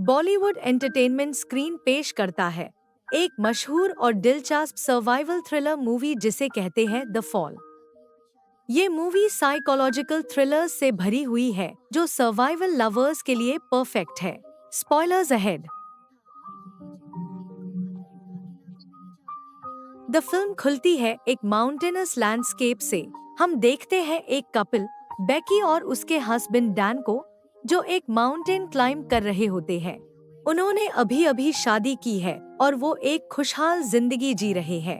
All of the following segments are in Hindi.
बॉलीवुड एंटरटेनमेंट स्क्रीन पेश करता है एक मशहूर और दिलचस्प सर्वाइवल थ्रिलर मूवी जिसे कहते हैं द फॉल। ये मूवी साइकोलॉजिकल थ्रिलर्स से भरी हुई है जो सर्वाइवल लवर्स के लिए परफेक्ट है। Spoilers ahead. द फिल्म खुलती है एक माउंटेनस लैंडस्केप से। हम देखते हैं एक कपल, बेकी और उसके हस्बैंड डैन को, जो एक माउंटेन क्लाइंब कर रहे होते हैं। उन्होंने अभी अभी शादी की है और वो एक खुशहाल जिंदगी जी रहे हैं।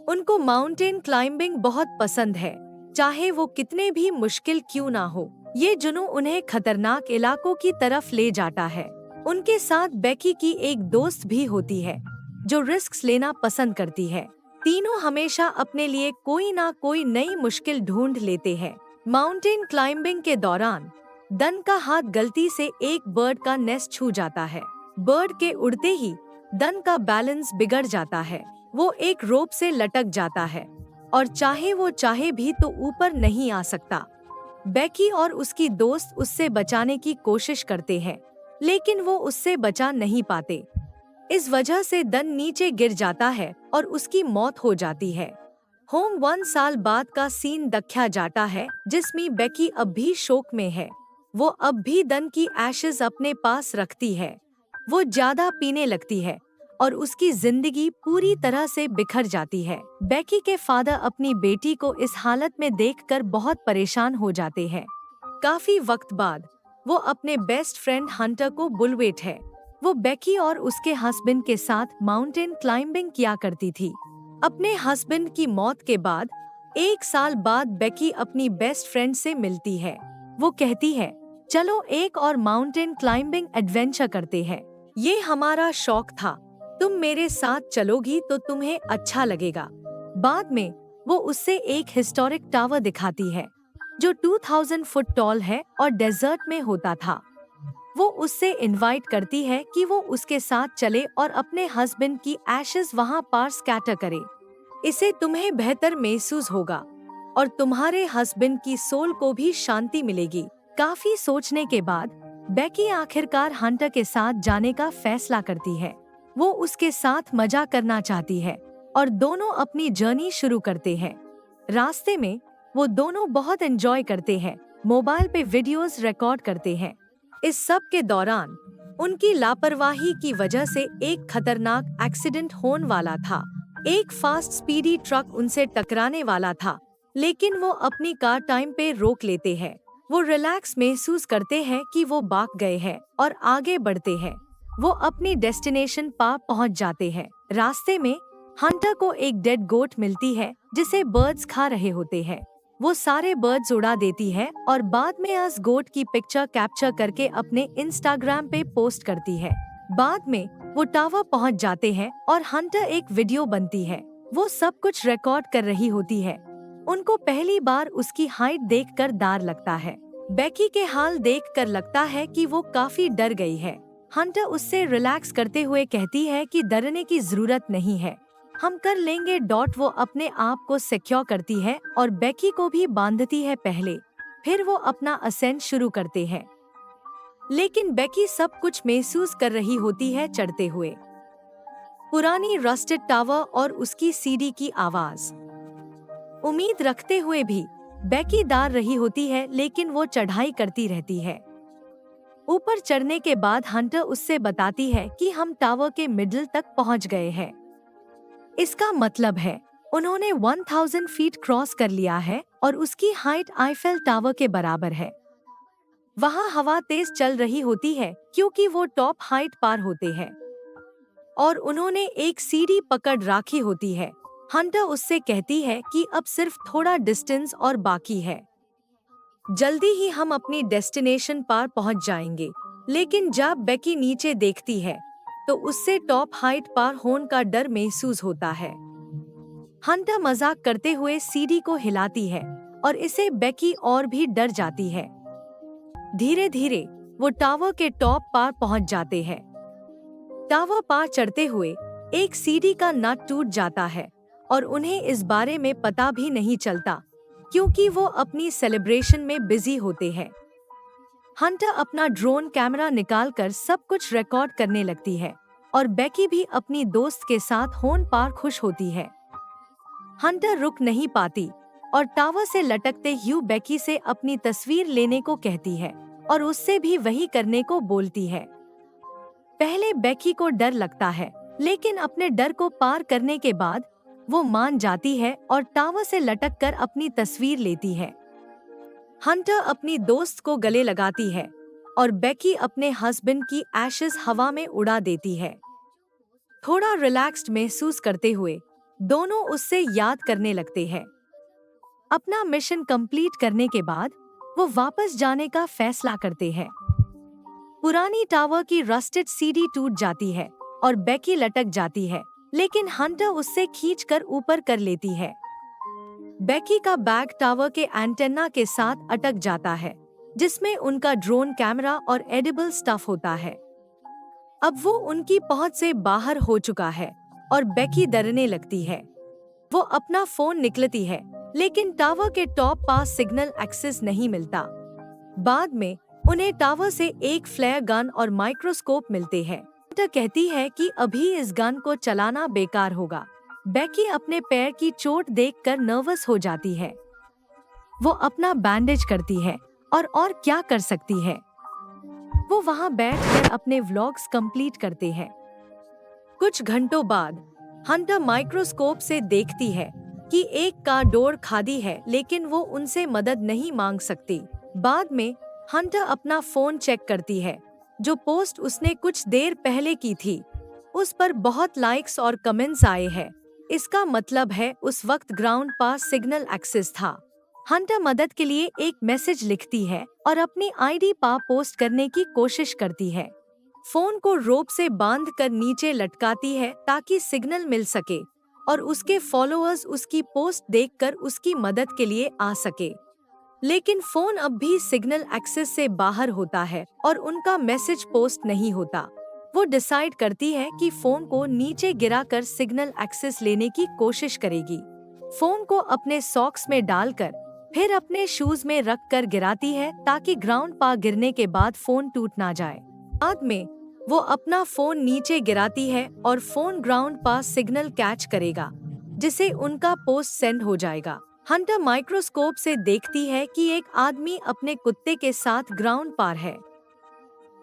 उनको माउंटेन क्लाइंबिंग बहुत पसंद है, चाहे वो कितने भी मुश्किल क्यों ना हो। ये जुनून उन्हें खतरनाक इलाकों की तरफ ले जाता है। उनके साथ बेकी की एक दोस्त भी होती है जो रिस्क लेना पसंद करती है। तीनों हमेशा अपने लिए कोई ना कोई नई मुश्किल ढूंढ लेते हैं। माउंटेन क्लाइंबिंग के दौरान डन का हाथ गलती से एक बर्ड का नेस्ट छू जाता है। बर्ड के उड़ते ही डन का बैलेंस बिगड़ जाता है। वो एक रोप से लटक जाता है और चाहे वो चाहे भी तो ऊपर नहीं आ सकता। बेकी और उसकी दोस्त उससे बचाने की कोशिश करते हैं, लेकिन वो उससे बचा नहीं पाते। इस वजह से डन नीचे गिर जाता है और उसकी मौत हो जाती है। होम 1 साल बाद का सीन दिखाया जाता है जिसमें बेकी अब भी शोक में है। वो अब भी डन की एशेज अपने पास रखती है। वो ज्यादा पीने लगती है और उसकी जिंदगी पूरी तरह से बिखर जाती है। बेकी के फादर अपनी बेटी को इस हालत में देखकर बहुत परेशान हो जाते हैं। काफी वक्त बाद वो अपने बेस्ट फ्रेंड हंटर को बुलवेट है। वो बेकी और उसके हस्बैंड के साथ माउंटेन क्लाइंबिंग किया करती थी। अपने हस्बैंड की मौत के बाद 1 साल बाद बेकी अपनी बेस्ट फ्रेंड से मिलती है। वो कहती है, चलो एक और माउंटेन क्लाइंबिंग एडवेंचर करते हैं। ये हमारा शौक था, तुम मेरे साथ चलोगी तो तुम्हें अच्छा लगेगा। बाद में वो उससे एक हिस्टोरिक टावर दिखाती है जो 2000 फुट टॉल है और डेजर्ट में होता था। वो उससे इनवाइट करती है कि वो उसके साथ चले और अपने हस्बैंड की एशेज वहाँ पर स्कैटर करे। इससे तुम्हें बेहतर महसूस होगा और तुम्हारे हस्बैंड की सोल को भी शांति मिलेगी। काफी सोचने के बाद बेकी आखिरकार हंटर के साथ जाने का फैसला करती है। वो उसके साथ मजा करना चाहती है और दोनों अपनी जर्नी शुरू करते हैं। रास्ते में वो दोनों बहुत एंजॉय करते हैं, मोबाइल पे वीडियोस रिकॉर्ड करते हैं। इस सब के दौरान उनकी लापरवाही की वजह से एक खतरनाक एक्सीडेंट होने वाला था। एक फास्ट स्पीडी ट्रक उनसे टकराने वाला था, लेकिन वो अपनी कार टाइम पे रोक लेते हैं। वो रिलैक्स महसूस करते हैं कि वो भाग गए हैं और आगे बढ़ते हैं। वो अपनी डेस्टिनेशन पर पहुंच जाते हैं। रास्ते में हंटर को एक डेड गोट मिलती है जिसे बर्ड्स खा रहे होते हैं। वो सारे बर्ड्स उड़ा देती है और बाद में उस गोट की पिक्चर कैप्चर करके अपने इंस्टाग्राम पे पोस्ट करती है। बाद में वो टावर पहुंच जाते हैं और हंटर एक वीडियो बनती है। वो सब कुछ रिकॉर्ड कर रही होती है। उनको पहली बार उसकी हाइट देखकर डर लगता है। बेकी के हाल देखकर लगता है कि वो काफी डर गई है। हंटर उससे रिलैक्स करते हुए कहती है कि डरने की जरूरत नहीं है, हम कर लेंगे। वो अपने आप को सिक्योर करती है और बेकी को भी बांधती है पहले, फिर वो अपना असेंट शुरू करते हैं। लेकिन बेकी सब कुछ महसूस कर रही होती है चढ़ते हुए। पुरानी रस्टेड टावर और उसकी सीढ़ी की आवाज। उम्मीद रखते हुए भी बेकी डर रही होती है, लेकिन वो चढ़ाई करती रहती है। ऊपर चढ़ने के बाद हंटर उससे बताती है कि हम टावर के मिडिल तक पहुंच गए हैं। इसका मतलब है उन्होंने 1000 फीट क्रॉस कर लिया है और उसकी हाइट आईफेल टावर के बराबर है। वहाँ हवा तेज चल रही होती है क्योंकि वो टॉप हाइट पार होते हैं और उन्होंने एक सीढ़ी पकड़ रखी होती है। हंटर उससे कहती है कि अब सिर्फ थोड़ा डिस्टेंस और बाकी है, जल्दी ही हम अपनी डेस्टिनेशन पार पहुंच जाएंगे। लेकिन जब बेकी नीचे देखती है तो उससे टॉप हाइट पार होने का डर महसूस होता है। हंटर मजाक करते हुए सीढ़ी को हिलाती है और इसे बेकी और भी डर जाती है। धीरे धीरे वो टावर के टॉप पार पहुंच जाते हैं। टावर पार चढ़ते हुए एक सीढ़ी का नट टूट जाता है और उन्हें इस बारे में पता भी नहीं चलता क्योंकि वो अपनी सेलिब्रेशन में बिजी होते हैं। हंटर अपना ड्रोन कैमरा निकालकर सब कुछ रिकॉर्ड करने लगती है और बेकी भी अपनी दोस्त के साथ होन पार खुश होती है। हंटर रुक नहीं पाती और टावर से लटकते ह्यू बेकी से अपनी तस्वीर लेने को कहती है और उससे भी वही करने को बोलती है। पहले बेकी को डर लगता है, लेकिन अपने डर को पार करने के बाद वो मान जाती है और टावर से लटककर अपनी तस्वीर लेती है। हंटर अपनी दोस्त को गले लगाती है और बेकी अपने हस्बैंड की एशेज हवा में उड़ा देती है। थोड़ा रिलैक्स्ड महसूस करते हुए दोनों उससे याद करने लगते हैं। अपना मिशन कंप्लीट करने के बाद वो वापस जाने का फैसला करते हैं। पुरानी टावर की रस्टेड सीढ़ी टूट जाती है और बेकी लटक जाती है, लेकिन हंटर उससे खींचकर ऊपर कर लेती है। बेकी का बैग टावर के एंटेना के साथ अटक जाता है, जिसमें उनका ड्रोन कैमरा और एडिबल स्टफ होता है। अब वो उनकी पहुंच से बाहर हो चुका है और बेकी डरने लगती है। वो अपना फोन निकालती है, लेकिन टावर के टॉप पास सिग्नल एक्सेस नहीं मिलता। बाद में उन्हें टावर से एक फ्लेयर गन और माइक्रोस्कोप मिलते हैं। हंटर कहती है कि अभी इस गन को चलाना बेकार होगा। बेकी अपने पैर की चोट देखकर नर्वस हो जाती है। वो अपना बैंडेज करती है और क्या कर सकती है। वो वहाँ बैठकर अपने व्लॉग्स कंप्लीट करते हैं। कुछ घंटों बाद हंटर माइक्रोस्कोप से देखती है कि एक कार डोर खाली है, लेकिन वो उनसे मदद नहीं मांग सकती। बाद में हंटर अपना फोन चेक करती है। जो पोस्ट उसने कुछ देर पहले की थी, उस पर बहुत लाइक्स और कमेंट्स आए हैं। इसका मतलब है उस वक्त ग्राउंड पास सिग्नल एक्सेस था। हंटर मदद के लिए एक मैसेज लिखती है और अपनी आईडी पर पोस्ट करने की कोशिश करती है। फोन को रोप से बांधकर नीचे लटकाती है ताकि सिग्नल मिल सके और उसके फॉलोअर्स उसकी पोस्ट देखकर उसकी मदद के लिए आ सके। लेकिन फोन अब भी सिग्नल एक्सेस से बाहर होता है और उनका मैसेज पोस्ट नहीं होता। वो डिसाइड करती है कि फोन को नीचे गिराकर सिग्नल एक्सेस लेने की कोशिश करेगी। फोन को अपने सॉक्स में डालकर फिर अपने शूज में रखकर गिराती है ताकि ग्राउंड पर गिरने के बाद फोन टूट ना जाए। बाद में वो अपना फोन नीचे गिराती है और फोन ग्राउंड पर सिग्नल कैच करेगा, जिसे उनका पोस्ट सेंड हो जाएगा। हंटर माइक्रोस्कोप से देखती है कि एक आदमी अपने कुत्ते के साथ ग्राउंड पर है।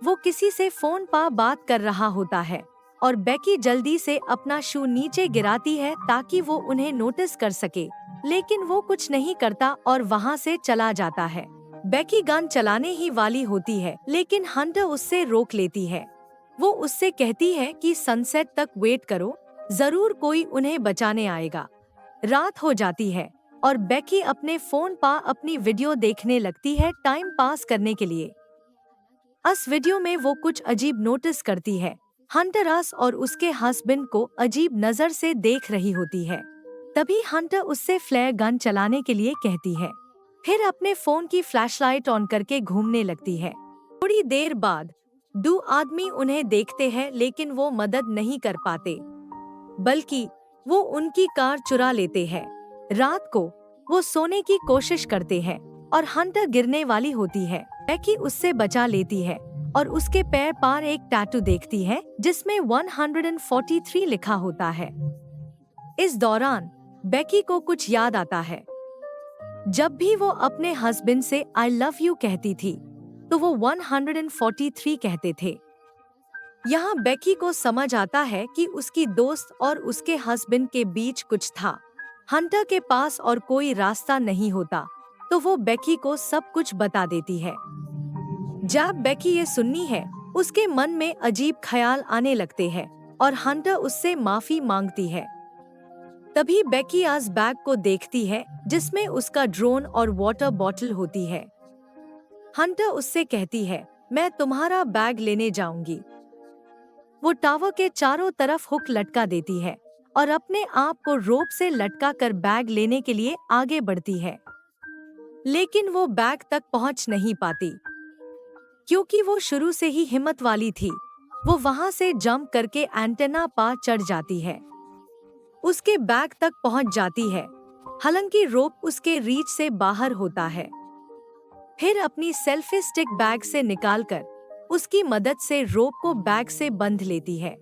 वो किसी से फोन पर बात कर रहा होता है और बेकी जल्दी से अपना शू नीचे गिराती है ताकि वो उन्हें नोटिस कर सके, लेकिन वो कुछ नहीं करता और वहाँ से चला जाता है। बेकी गन चलाने ही वाली होती है, लेकिन हंटर उससे रोक लेती है। वो उससे कहती है कि सनसेट तक वेट करो, जरूर कोई उन्हें बचाने आएगा। रात हो जाती है और बेकी अपने फोन पर अपनी वीडियो देखने लगती है टाइम पास करने के लिए। इस वीडियो में वो कुछ अजीब नोटिस करती है। हंटर अस और उसके हस्बैंड को अजीब नजर से देख रही होती है। तभी हंटर उससे फ्लेयर गन चलाने के लिए कहती है, फिर अपने फोन की फ्लैशलाइट ऑन करके घूमने लगती है। थोड़ी देर बाद दो आदमी उन्हें देखते हैं, लेकिन वो मदद नहीं कर पाते, बल्कि वो उनकी कार चुरा लेते हैं। रात को वो सोने की कोशिश करते हैं और हंटर गिरने वाली होती है। बेकी उससे बचा लेती है और उसके पैर पर एक टैटू देखती है जिसमें 143 लिखा होता है। इस दौरान बेकी को कुछ याद आता है। जब भी वो अपने हस्बैंड से आई लव यू कहती थी, तो वो 143 कहते थे। यहाँ बेकी को समझ आता है कि उसकी दोस्त और उसके हस्बैंड के बीच कुछ था। हंटर के पास और कोई रास्ता नहीं होता, तो वो बेकी को सब कुछ बता देती है। जब बेकी ये सुननी है, उसके मन में अजीब ख्याल आने लगते हैं और हंटर उससे माफी मांगती है। तभी बेकी आज बैग को देखती है जिसमें उसका ड्रोन और वाटर बॉटल होती है। हंटर उससे कहती है, मैं तुम्हारा बैग लेने जाऊंगी। वो टावर के चारों तरफ हुक लटका देती है और अपने आप को रोप से लटकाकर बैग लेने के लिए आगे बढ़ती है, लेकिन वो बैग तक पहुंच नहीं पाती। क्योंकि वो शुरू से ही हिम्मत वाली थी, वो वहां से जंप करके एंटेना पर चढ़ जाती है। उसके बैग तक पहुंच जाती है, हालांकि रोप उसके रीच से बाहर होता है। फिर अपनी सेल्फी स्टिक बैग से निकालकर उसकी मदद से रोप को बैग से बंध लेती है।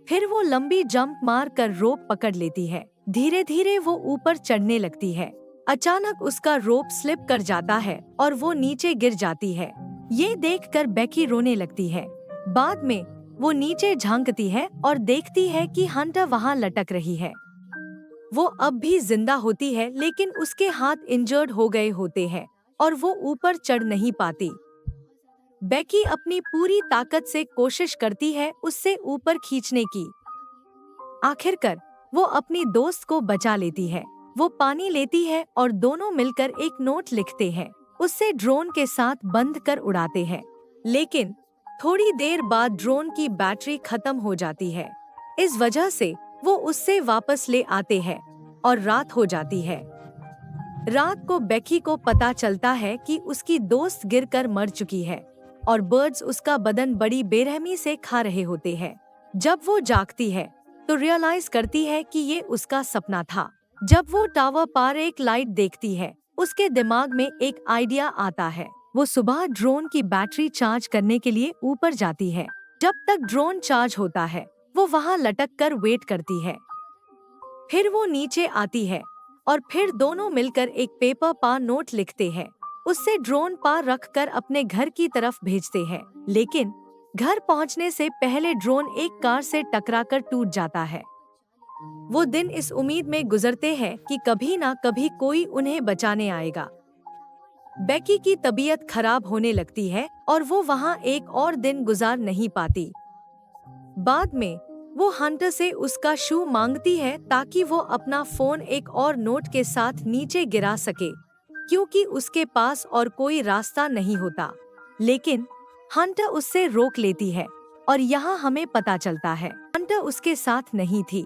फिर वो लंबी जंप मार कर रोप पकड़ लेती है। धीरे धीरे वो ऊपर चढ़ने लगती है। अचानक उसका रोप स्लिप कर जाता है और वो नीचे गिर जाती है। ये देखकर बेकी रोने लगती है। बाद में वो नीचे झांकती है और देखती है कि हंटर वहाँ लटक रही है। वो अब भी जिंदा होती है, लेकिन उसके हाथ इंजर्ड हो गए होते हैं और वो ऊपर चढ़ नहीं पाती। बेकी अपनी पूरी ताकत से कोशिश करती है उससे ऊपर खींचने की। आखिरकार वो अपनी दोस्त को बचा लेती है। वो पानी लेती है और दोनों मिलकर एक नोट लिखते हैं। उससे ड्रोन के साथ बंद कर उड़ाते हैं। लेकिन थोड़ी देर बाद ड्रोन की बैटरी खत्म हो जाती है। इस वजह से वो उससे वापस ले आते हैं और रात हो जाती है। रात को बेकी को पता चलता है कि उसकी दोस्त गिरकर मर चुकी है और बर्ड्स उसका बदन बड़ी बेरहमी से खा रहे होते हैं। जब वो जागती है तो रियलाइज करती है कि ये उसका सपना था। जब वो टावर पार एक लाइट देखती है, उसके दिमाग में एक आइडिया आता है। वो सुबह ड्रोन की बैटरी चार्ज करने के लिए ऊपर जाती है। जब तक ड्रोन चार्ज होता है, वो वहाँ लटक कर वेट करती है। फिर वो नीचे आती है और फिर दोनों मिलकर एक पेपर पर नोट लिखते हैं। उससे ड्रोन पर रखकर अपने घर की तरफ भेजते हैं। लेकिन घर पहुंचने से पहले ड्रोन एक कार से टकराकर टूट जाता है। वो दिन इस उम्मीद में गुजरते हैं कि कभी ना कभी कोई उन्हें बचाने आएगा। बेकी की तबीयत खराब होने लगती है और वो वहाँ एक और दिन गुजार नहीं पाती। बाद में वो हंटर से उसका शू मांगती है ताकि वो अपना फोन एक और नोट के साथ नीचे गिरा सके, क्योंकि उसके पास और कोई रास्ता नहीं होता। लेकिन हंटर उससे रोक लेती है और यहाँ हमें पता चलता है हंटर उसके साथ नहीं थी।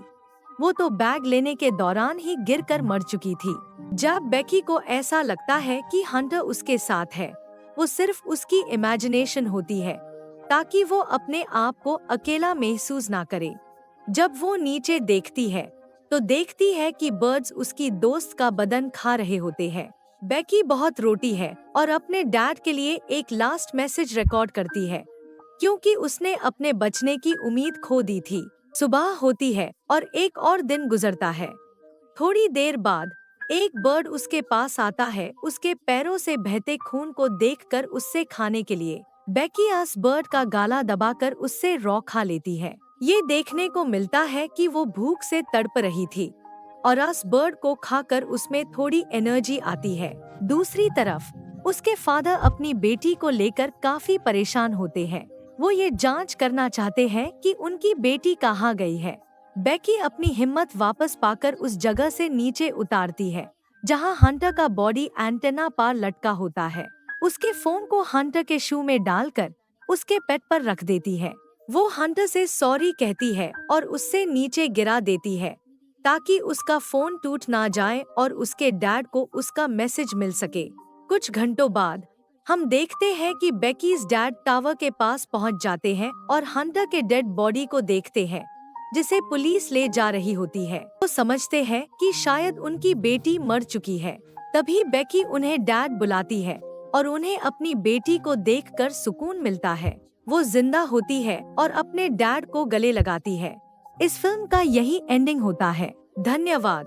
वो तो बैग लेने के दौरान ही गिरकर मर चुकी थी। जब बेकी को ऐसा लगता है कि हंटर उसके साथ है, वो सिर्फ उसकी इमेजिनेशन होती है ताकि वो अपने आप को अकेला महसूस ना करे। जब वो नीचे देखती है तो देखती है कि बर्ड्स उसकी दोस्त का बदन खा रहे होते हैं। बेकी बहुत रोती है और अपने डैड के लिए एक लास्ट मैसेज रिकॉर्ड करती है, क्योंकि उसने अपने बचने की उम्मीद खो दी थी। सुबह होती है और एक और दिन गुजरता है। थोड़ी देर बाद एक बर्ड उसके पास आता है, उसके पैरों से बहते खून को देखकर उससे खाने के लिए। बेकी उस बर्ड का गाला दबाकर उससे रॉ खा लेती है। ये देखने को मिलता है कि वो भूख से तड़प रही थी और उस बर्ड को खाकर उसमें थोड़ी एनर्जी आती है। दूसरी तरफ उसके फादर अपनी बेटी को लेकर काफी परेशान होते हैं। वो ये जांच करना चाहते हैं कि उनकी बेटी कहाँ गई है। बेकी अपनी हिम्मत वापस पाकर उस जगह से नीचे उतारती है जहाँ हंटर का बॉडी एंटेना पर लटका होता है। उसके फोन को हंटर के शू में डालकर उसके पेट पर रख देती है। वो हंटर से सॉरी कहती है और उससे नीचे गिरा देती है ताकि उसका फोन टूट ना जाए और उसके डैड को उसका मैसेज मिल सके। कुछ घंटों बाद हम देखते हैं कि बेकीज डैड टावर के पास पहुंच जाते हैं और हंटर के डेड बॉडी को देखते हैं जिसे पुलिस ले जा रही होती है। वो समझते हैं कि शायद उनकी बेटी मर चुकी है। तभी बेकी उन्हें डैड बुलाती है और उन्हें अपनी बेटी को देखकर सुकून मिलता है। वो जिंदा होती है और अपने डैड को गले लगाती है। इस फिल्म का यही एंडिंग होता है। धन्यवाद।